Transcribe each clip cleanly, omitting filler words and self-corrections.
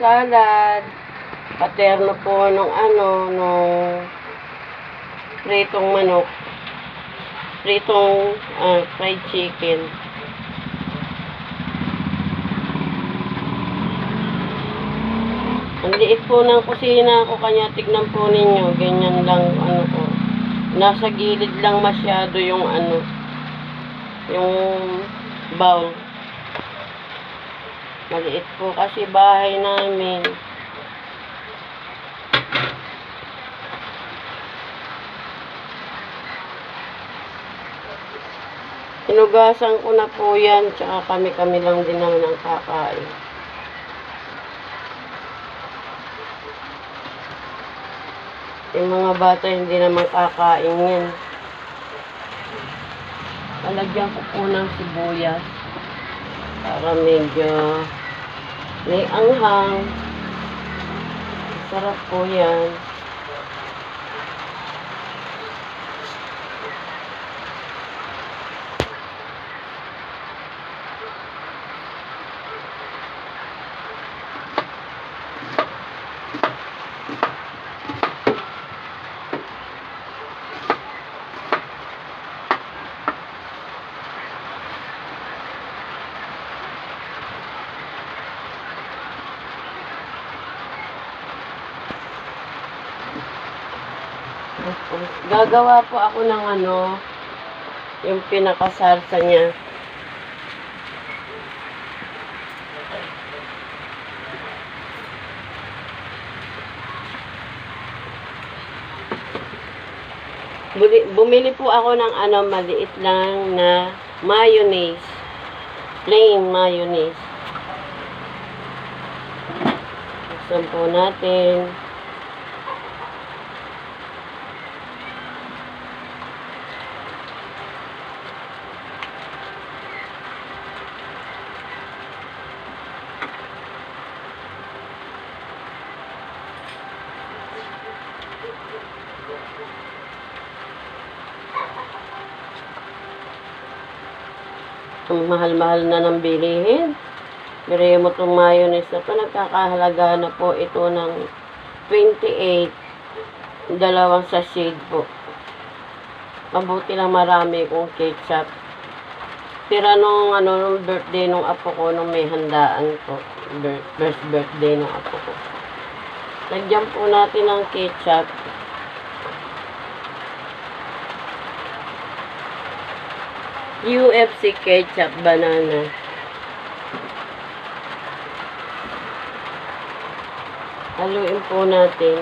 salad. Paterno po nung nung pritong manok. Pritong fried chicken. Ang liit po ng kusina ko, kanya tignan po ninyo. Ganyan lang ko. Nasa gilid lang masyado yung yung bowl. Maliit po kasi bahay namin. Hinugasan ko na po yan, tsaka kami lang din naman ang kakain. Yung mga bata hindi naman kakain yan. Palagyan ko po ng sibuyas para medyo may anghang. Sarap po yan. Gagawa po ako ng yung pinakasarsa niya. Bumili po ako ng maliit lang na mayonnaise. Plain mayonnaise. Buksan po natin. Ang mahal-mahal na ng bilihin. Bili mo itong mayonnaise na ito. Nagkakahalaga na po ito ng 28. Dalawang sachet po. Mabuti lang marami kong ketchup. Tira nung nung birthday nung apo ko, nung may handaan ko. First birthday nung apo ko. Lagyan po natin ng ketchup. UFC ketchup banana. Haluin po natin.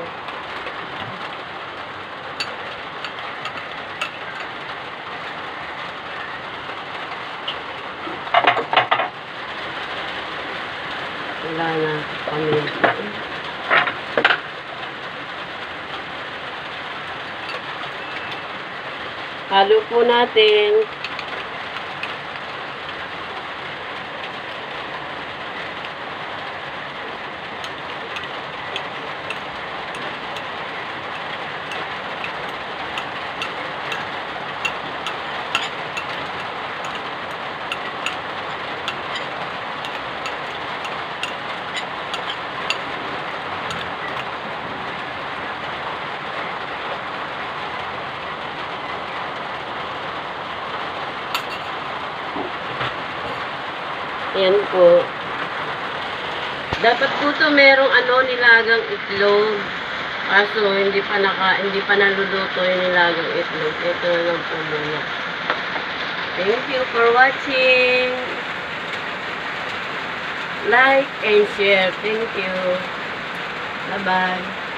Wala na kami. Halo po natin. Ayan po. Dapat po to merong nilagang itlog. Kaso hindi pa naluluto yung nilagang itlog. Ito na lang po muna. Thank you for watching. Like and share. Thank you. Bye-bye.